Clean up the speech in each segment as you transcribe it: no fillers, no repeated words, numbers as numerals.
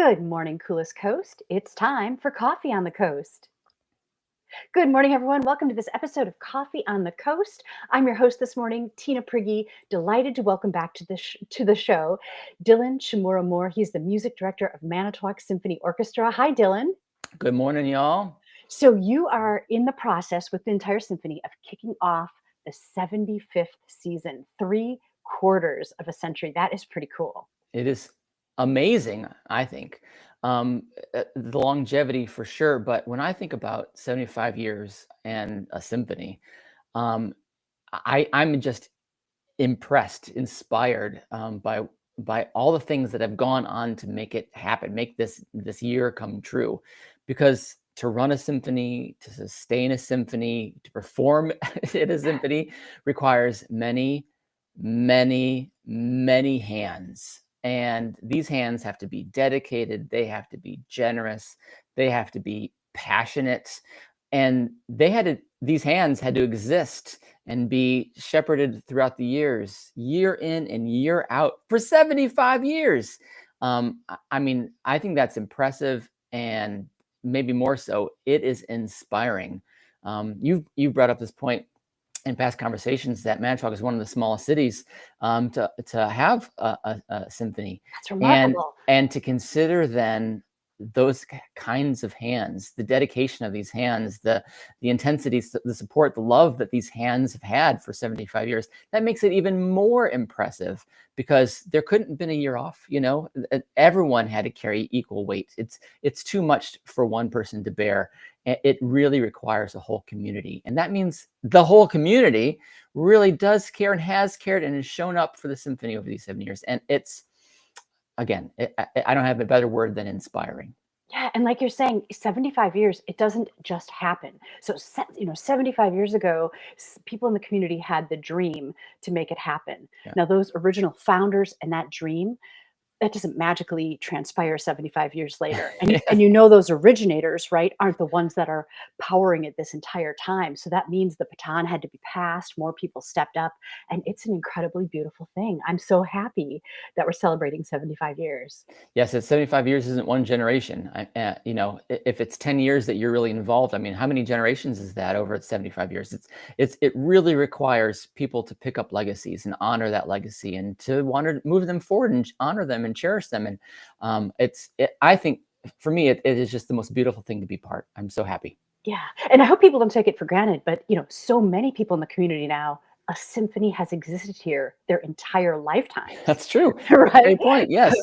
Good morning, Coolest Coast. It's time for Coffee on the Coast. Good morning, everyone. Welcome to this episode of Coffee on the Coast. I'm your host this morning, Tina Prigge. Delighted to welcome back to the show Dylan Chmura-Moore. He's the music director of Manitowoc Symphony Orchestra. Hi, Dylan. Good morning, y'all. So you are in the process with the entire symphony of kicking off the 75th season, 3/4 of a century. That is pretty cool. It is amazing, I think. The longevity for sure, but when I think about 75 years and a symphony, um, I'm just impressed, inspired by all the things that have gone on to make it happen, make this year come true. Because to run a symphony, to sustain a symphony, to perform in a symphony requires many, many, many hands. And these hands have to be dedicated, they have to be generous, they have to be passionate, and these hands had to exist and be shepherded throughout the years, year in and year out for 75 years. I mean, I think that's impressive, and maybe more so, it is inspiring. You've brought up this point in past conversations that Manitowoc is one of the smallest cities to have a symphony. That's remarkable. And to consider then those kinds of hands, the dedication of these hands, the intensity, the support, the love that these hands have had for 75 years, that makes it even more impressive, because there couldn't have been a year off. Everyone had to carry equal weight. It's too much for one person to bear. It really requires a whole community. And that means the whole community really does care and has cared and has shown up for the symphony over these 7 years. And it's, again, I don't have a better word than inspiring. Yeah, and like you're saying, 75 years, it doesn't just happen. So, 75 years ago, people in the community had the dream to make it happen. Yeah. Now, those original founders and that dream, that doesn't magically transpire 75 years later. And, Yeah. and those originators, right, aren't the ones that are powering it this entire time. So that means the baton had to be passed, more people stepped up, and it's an incredibly beautiful thing. I'm so happy that we're celebrating 75 years. Yes, it's 75 years isn't one generation. If it's 10 years that you're really involved, I mean, how many generations is that over 75 years? It really requires people to pick up legacies and honor that legacy, and to want to move them forward and honor them and cherish them. And I think for me, it is just the most beautiful thing to be part. I'm so happy. Yeah. And I hope people don't take it for granted, but so many people in the community now, a symphony has existed here their entire lifetime. That's true. Right. Great point. Yes.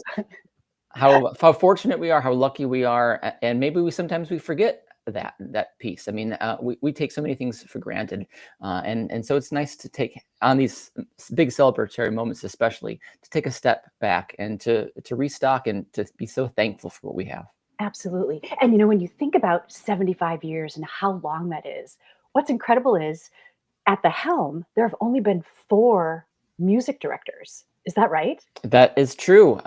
How fortunate we are, how lucky we are, and maybe we sometimes forget that piece. I mean, we take so many things for granted, and so it's nice to take on these big celebratory moments, especially to take a step back and to restock and to be so thankful for what we have. Absolutely. And when you think about 75 years and how long that is, what's incredible is at the helm, there have only been 4 music directors. Is that right? That is true.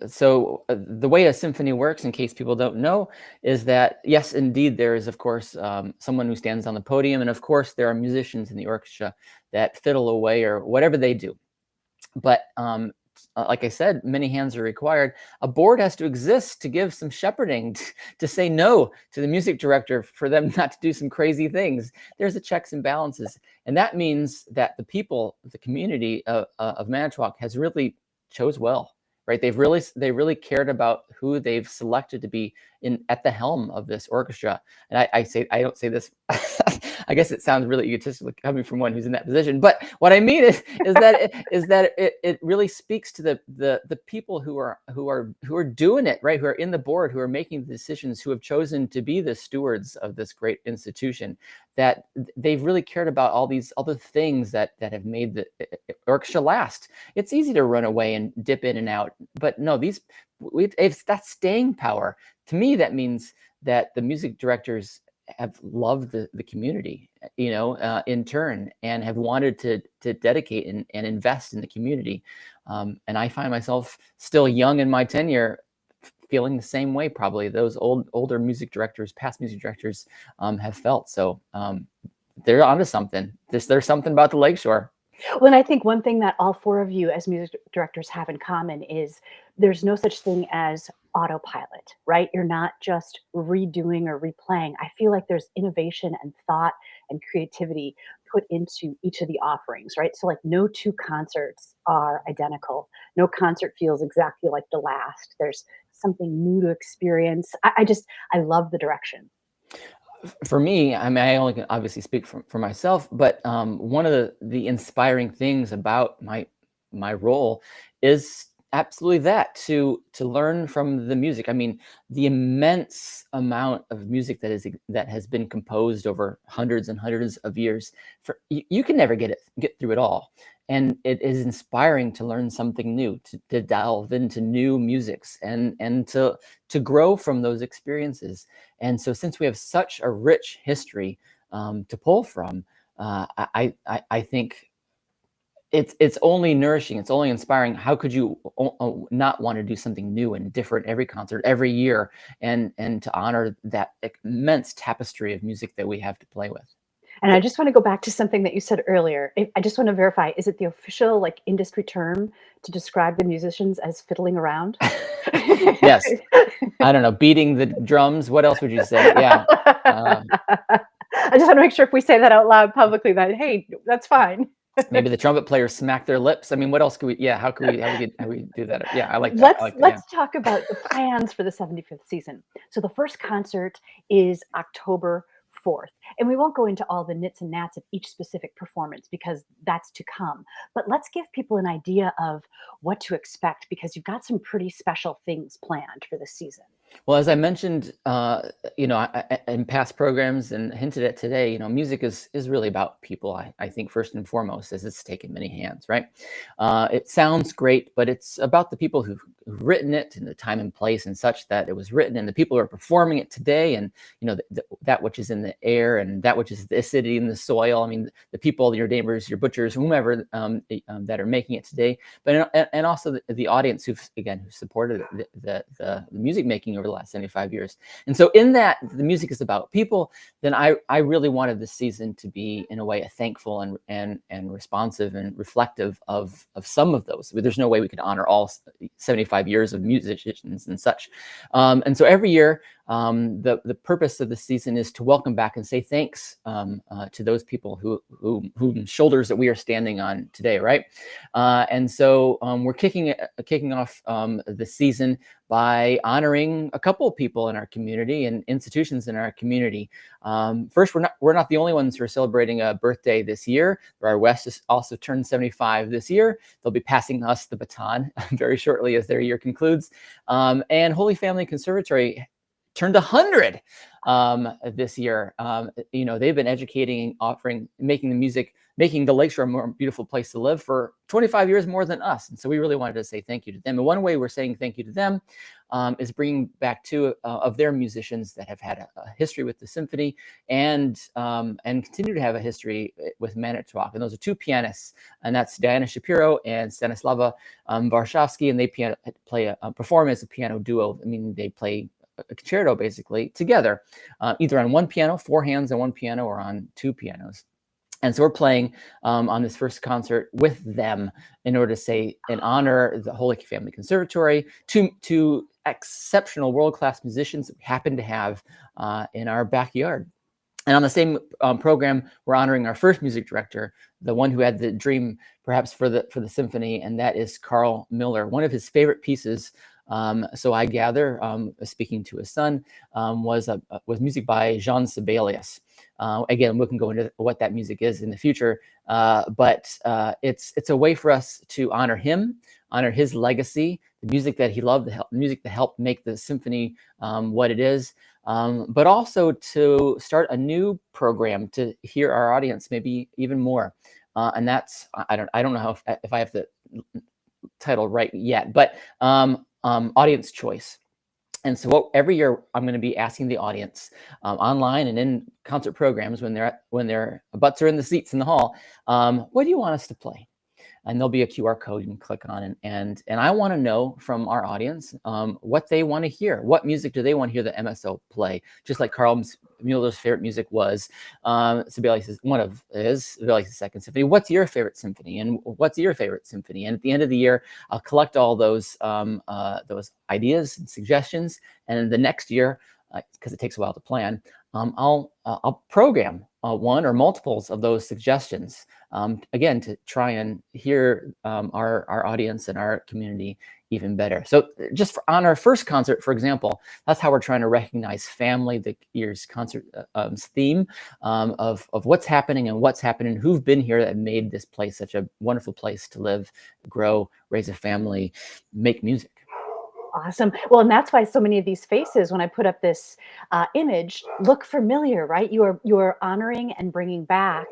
So the way a symphony works, in case people don't know, is that, yes, indeed, there is, of course, someone who stands on the podium. And of course, there are musicians in the orchestra that fiddle away or whatever they do. But like I said, many hands are required. A board has to exist to give some shepherding, to say no to the music director for them not to do some crazy things. There's a checks and balances. And that means that the people, the community of Manitowoc has really chose well, right? They really cared about who they've selected to be at the helm of this orchestra. And I don't say this, I guess it sounds really egotistical coming from one who's in that position. But what I mean is that it really speaks to the people who are doing it, right? Who are in the board, who are making the decisions, who have chosen to be the stewards of this great institution, that they've really cared about all these other things that have made the orchestra last. It's easy to run away and dip in and out, but no, it's that staying power. To me, that means that the music directors have loved the community, in turn, and have wanted to dedicate and invest in the community. And I find myself still young in my tenure, feeling the same way probably those older music directors, past music directors, have felt. So they're onto something. There's something about the Lakeshore. Well, and I think one thing that all 4 of you as music directors have in common is there's no such thing as autopilot, right? You're not just redoing or replaying. I feel like there's innovation and thought and creativity put into each of the offerings, right? So, like, no two concerts are identical. No concert feels exactly like the last. There's something new to experience. I love the direction. For me, I mean, I only can obviously speak for myself, but one of the inspiring things about my role is absolutely that to learn from the music. I mean, the immense amount of music that has been composed over hundreds and hundreds of years. You can never get through it all, and it is inspiring to learn something new, to delve into new musics, and to grow from those experiences. And so, since we have such a rich history to pull from, I think it's only nourishing, it's only inspiring. How could you not want to do something new and different every concert, every year, and to honor that immense tapestry of music that we have to play with? And I just want to go back to something that you said earlier. I just want to verify, is it the official like industry term to describe the musicians as fiddling around? Yes. I don't know, beating the drums. What else would you say? Yeah. Um, I just want to make sure if we say that out loud publicly that, hey, that's fine. Maybe the trumpet players smack their lips. I mean, what else could we? Yeah, how we do that? Yeah, I like that. I Let's like that. Yeah. let's talk about the plans for the 75th season. So the first concert is October 4th. And we won't go into all the nits and gnats of each specific performance because that's to come. But let's give people an idea of what to expect because you've got some pretty special things planned for this season. Well, as I mentioned, in past programs and hinted at today, music is really about people. I think first and foremost, as it's taken many hands, right? It sounds great, but it's about the people who've written it and the time and place and such that it was written, and the people who are performing it today, and that which is in the air and that which is the acidity in the soil. I mean, the people, your neighbors, your butchers, whomever that are making it today, but and also the audience who supported the music making over the last 75 years. And so in that the music is about people, then I really wanted this season to be, in a way, a thankful and responsive and reflective of some of those. There's no way we could honor all 75 years of musicians and such. And so every year, the purpose of the season is to welcome back and say thanks to those people whose shoulders that we are standing on today, right? And so we're kicking off the season by honoring a couple of people in our community and institutions in our community. First, we're not the only ones who are celebrating a birthday this year. Our West has also turned 75 this year. They'll be passing us the baton very shortly as their year concludes. And Holy Family Conservatory turned 100 this year. They've been educating, offering, making the Lakeshore a more beautiful place to live for 25 years more than us. And so we really wanted to say thank you to them. And one way we're saying thank you to them is bringing back two of their musicians that have had a history with the symphony and continue to have a history with Manitowoc. And those are two pianists, and that's Diana Shapiro and Stanislava Warszawski, and they perform as a piano duo. I mean, they play a concerto basically together, either on one piano, four hands on one piano, or on two pianos. And so we're playing on this first concert with them in order to say and honor the Holy Family Conservatory, two exceptional world-class musicians that we happen to have in our backyard. And on the same program, we're honoring our first music director, the one who had the dream perhaps for the symphony, and that is Carl Miller. One of his favorite pieces, so I gather, speaking to his son, was music by Jean Sibelius. Again, we can go into what that music is in the future, but it's a way for us to honor him, honor his legacy, the music that he loved, the music that helped make the symphony what it is, but also to start a new program to hear our audience maybe even more. And that's, I don't know if I have the title right yet, but audience choice. And so every year I'm going to be asking the audience online and in concert programs when their butts are in the seats in the hall, what do you want us to play? and there'll be a QR code you can click on. And I want to know from our audience what they want to hear. What music do they want to hear the MSO play? Just like Carl Mueller's favorite music was Sibelius' one of his, Sibelius' second symphony. What's your favorite symphony? And what's your favorite symphony? And at the end of the year, I'll collect all those ideas and suggestions. And the next year, because it takes a while to plan, I'll program one or multiples of those suggestions, again, to try and hear our audience and our community even better. So just on our first concert, for example, that's how we're trying to recognize family, the year's concert theme of what's happening and what's happening, who've been here that made this place such a wonderful place to live, grow, raise a family, make music. Awesome. Well, and that's why so many of these faces, when I put up this image, look familiar, right? You are honoring and bringing back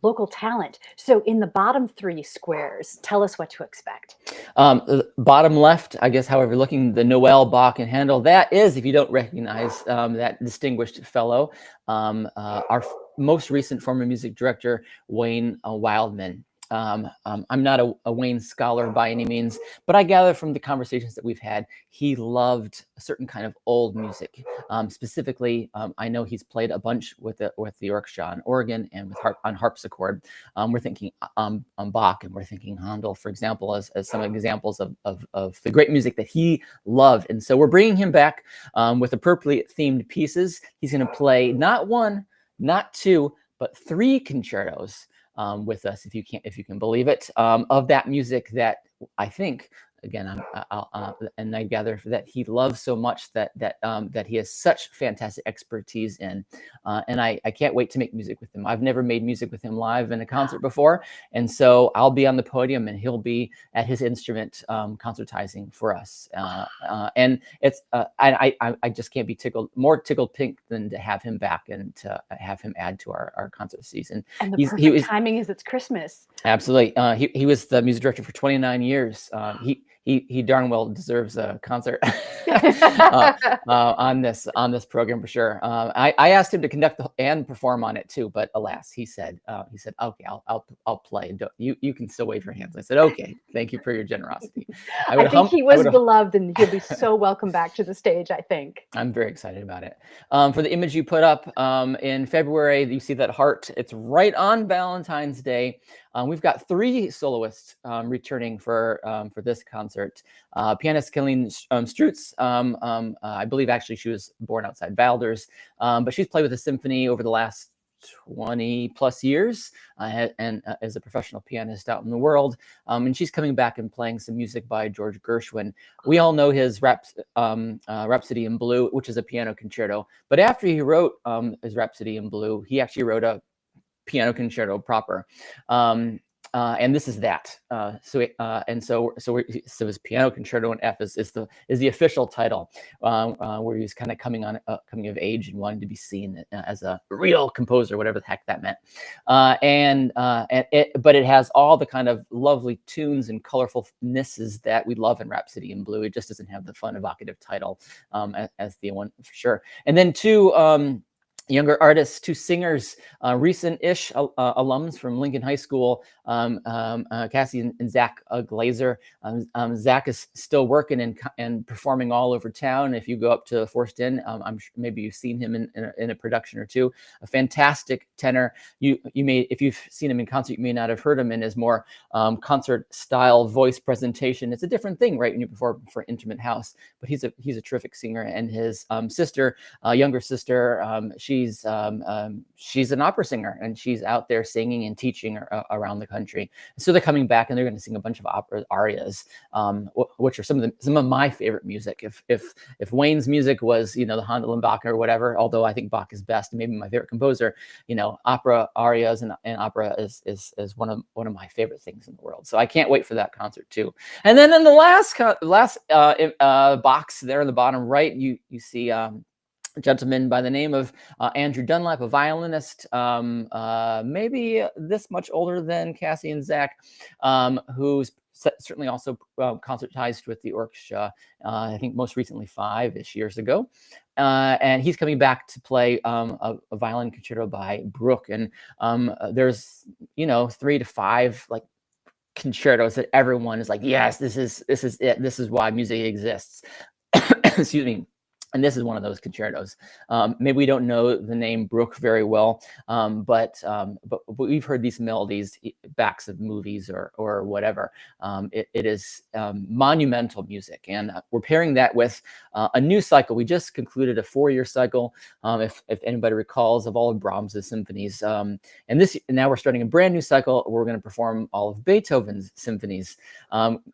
local talent. So in the bottom 3 squares, tell us what to expect. Bottom left, I guess, however, looking the Noel, Bach, and Handel. That is, if you don't recognize that distinguished fellow, our most recent former music director, Wayne Wildman. I'm not a Wayne scholar by any means, but I gather from the conversations that we've had, he loved a certain kind of old music. Specifically, I know he's played a bunch with the orchestra on organ and with on harpsichord. We're thinking on Bach, and we're thinking Handel, for example, as some examples of the great music that he loved. And so we're bringing him back with appropriately themed pieces. He's going to play not 1, not 2, but 3 concertos with us, if you can believe it, of that music that I think, again, and I gather that he loves so much that he has such fantastic expertise in, and I can't wait to make music with him. I've never made music with him live in a concert before, and so I'll be on the podium and he'll be at his instrument concertizing for us, and it's I just can't be more tickled pink than to have him back and to have him add to our concert season. And the perfect timing is it's Christmas. Absolutely. He was the music director for 29 years. He darn well deserves a concert on this program for sure. I asked him to conduct and perform on it too, but alas, he said, okay, I'll play. You can still wave your hands. I said, okay, thank you for your generosity. I think he was beloved, and he'll be so welcome back to the stage, I think. I'm very excited about it. For the image you put up in February, you see that heart. It's right on Valentine's Day. We've got 3 soloists returning for this concert. Pianist Kathleen Strutz, I believe actually she was born outside Valders, but she's played with the symphony over the last 20 plus years and as a professional pianist out in the world. And she's coming back and playing some music by George Gershwin. We all know his Rhapsody in Blue, which is a piano concerto. But after he wrote his Rhapsody in Blue, he actually wrote a piano concerto proper. And this is that. So his piano concerto in F is the official title, where he's kind of coming of age and wanting to be seen as a real composer, whatever the heck that meant. But it has all the kind of lovely tunes and colorfulnesses that we love in Rhapsody in Blue. It just doesn't have the fun, evocative title as the one for sure. And then 2 younger artists, 2 singers, recent-ish alums from Lincoln High School, Cassie and Zach Glazer. Zach is still working and performing all over town. If you go up to Forest Inn, I'm sure maybe you've seen him in a production or 2. A fantastic tenor. You may, if you've seen him in concert, you may not have heard him in his more concert-style voice presentation. It's a different thing, right, when you perform for intimate house. But he's a terrific singer, and his sister, younger sister, she's an opera singer, and she's out there singing and teaching around the country. So they're coming back, and they're going to sing a bunch of opera arias, which are some of my favorite music. If Wayne's music was, the Handel and Bach or whatever, although I think Bach is best and maybe my favorite composer, opera arias and opera is one of my favorite things in the world. So I can't wait for that concert too. And then in the last box there in the bottom right, you see a gentleman by the name of Andrew Dunlap, a violinist, maybe this much older than Cassie and Zach, who's certainly also concertized with the orchestra, I think most recently 5-ish years ago. And he's coming back to play a violin concerto by Bruch. And there's, 3 to 5 like concertos that everyone is like, yes, this is it. This is why music exists. Excuse me. And this is one of those concertos. Maybe we don't know the name Bruch very well, but we've heard these melodies backs of movies or whatever. It is monumental music, and we're pairing that with a new cycle. We just concluded a 4-year cycle, if anybody recalls, of all of Brahms's symphonies. And now we're starting a brand new cycle where we're going to perform all of Beethoven's symphonies.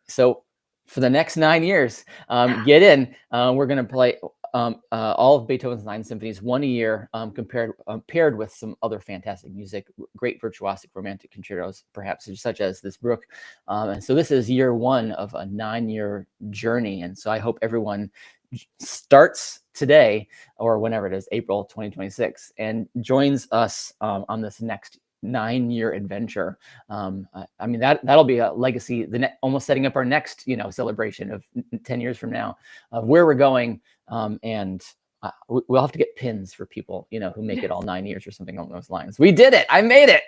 So for the next 9 years, get in. We're going to play all of Beethoven's 9 symphonies, 1 a year, paired with some other fantastic music, great virtuosic romantic concertos, perhaps such as this Bruch. And so this is year 1 of a 9-year journey. And so I hope everyone starts today or whenever it is, April 2026, and joins us on this next 9-year adventure. I mean, that'll be a legacy, almost setting up our next, celebration of 10 years from now of where we're going. And we'll have to get pins for people, who make it all 9 years or something along those lines. We did it. I made it.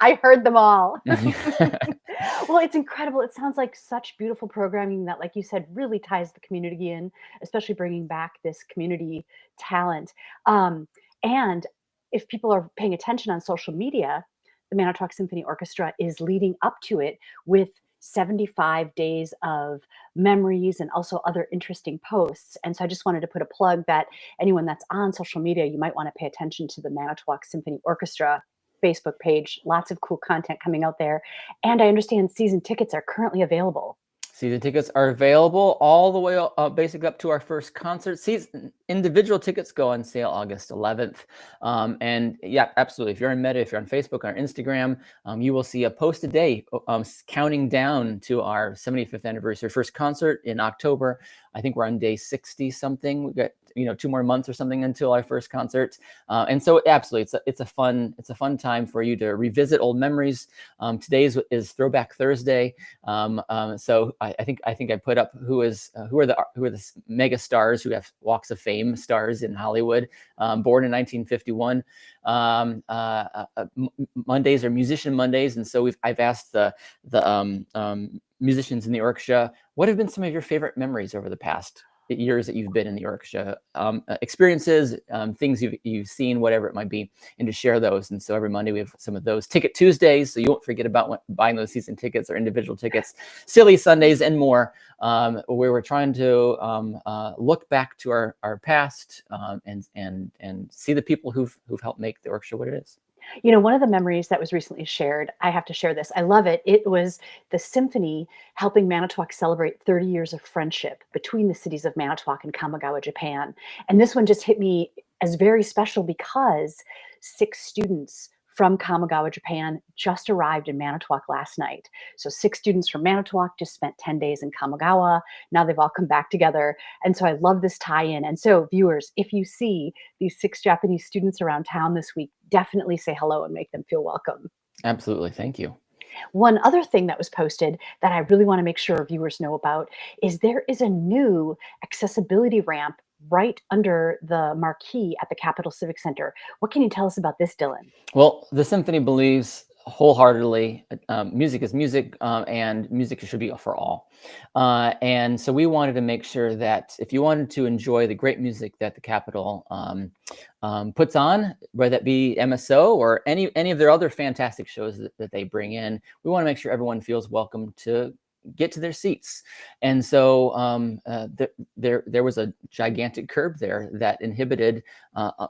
I heard them all. Well, it's incredible. It sounds like such beautiful programming that, like you said, really ties the community in, especially bringing back this community talent. And if people are paying attention on social media, the Manitowoc Symphony Orchestra is leading up to it with 75 days of memories and also other interesting posts. And so I just wanted to put a plug that anyone that's on social media, you might want to pay attention to the Manitowoc Symphony Orchestra Facebook page. Lots of cool content coming out there. And I understand season tickets are currently available. Season tickets are available all the way basically up to our first concert. Individual tickets go on sale August 11th. And yeah, absolutely. If you're on Meta, if you're on Facebook or Instagram, you will see a post a day counting down to our 75th anniversary first concert in October. I think we're on day 60 something. We've got 2 more months or something until our first concert. And so absolutely, it's a fun time for you to revisit old memories. Today is Throwback Thursday. So I think I put up who are the mega stars who have walks of fame stars in Hollywood, born in 1951. Mondays are Musician Mondays, and so I've asked the musicians in the orchestra, what have been some of your favorite memories over the past years that you've been in the orchestra, experiences, things you've seen, whatever it might be, and to share those. And so every Monday we have some of those Ticket Tuesdays, so you won't forget about buying those season tickets or individual tickets, Silly Sundays, and more, where we're trying to look back to our past and see the people who've helped make the orchestra what it is. One of the memories that was recently shared, I have to share this. I love it. It was the symphony helping Manitowoc celebrate 30 years of friendship between the cities of Manitowoc and Kamigawa, Japan. And this one just hit me as very special because 6 students from Kamigawa, Japan just arrived in Manitowoc last night. So 6 students from Manitowoc just spent 10 days in Kamigawa. Now they've all come back together. And so I love this tie-in. And so viewers, if you see these 6 Japanese students around town this week, definitely say hello and make them feel welcome. Absolutely. Thank you. One other thing that was posted that I really want to make sure viewers know about is there is a new accessibility ramp right under the marquee at the Capitol Civic Center. What can you tell us about this, Dylan? Well, the symphony believes wholeheartedly music is music, and music should be for all. And so we wanted to make sure that if you wanted to enjoy the great music that the Capitol puts on, whether that be MSO or any of their other fantastic shows that they bring in, we want to make sure everyone feels welcome to get to their seats. And so there was a gigantic curb there that inhibited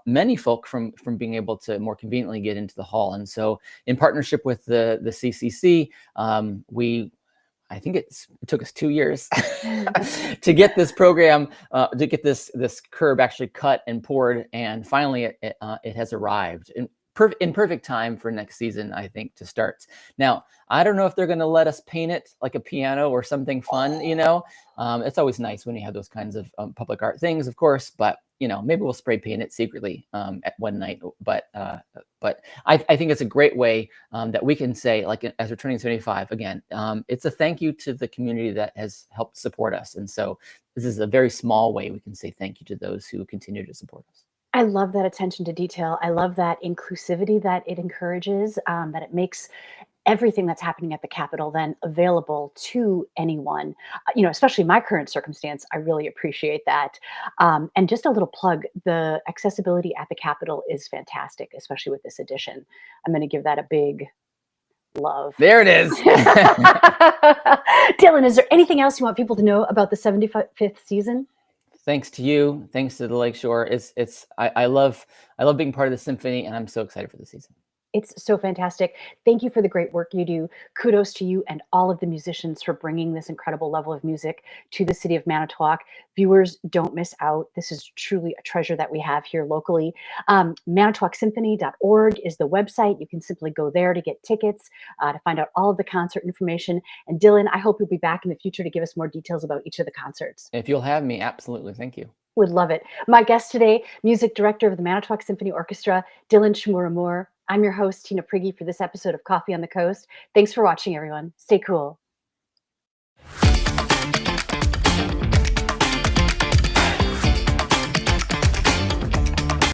many folk from being able to more conveniently get into the hall. And so in partnership with the CCC, I think it took us 2 years to get this program, to get this curb actually cut and poured, and finally it has arrived in perfect time for next season, I think, to start. Now, I don't know if they're going to let us paint it like a piano or something fun. It's always nice when you have those kinds of public art things, of course, but maybe we'll spray paint it secretly at one night. But I think it's a great way that we can say, like, as we're turning 75 again, it's a thank you to the community that has helped support us. And so this is a very small way we can say thank you to those who continue to support us. I love that attention to detail. I love that inclusivity that it encourages, that it makes everything that's happening at the Capitol then available to anyone. Especially my current circumstance, I really appreciate that. And just a little plug, the accessibility at the Capitol is fantastic, especially with this edition. I'm going to give that a big love. There it is. Dylan, is there anything else you want people to know about the 75th season? Thanks to you. Thanks to the Lakeshore. I love being part of the symphony, and I'm so excited for the season. It's so fantastic. Thank you for the great work you do. Kudos to you and all of the musicians for bringing this incredible level of music to the city of Manitowoc. Viewers, don't miss out. This is truly a treasure that we have here locally. ManitowocSymphony.org is the website. You can simply go there to get tickets, to find out all of the concert information. And Dylan, I hope you'll be back in the future to give us more details about each of the concerts. If you'll have me, absolutely. Thank you. Would love it. My guest today, music director of the Manitowoc Symphony Orchestra, Dylan Chmura-Moore. I'm your host, Tina Prigge, for this episode of Coffee on the Coast. Thanks for watching, everyone. Stay cool.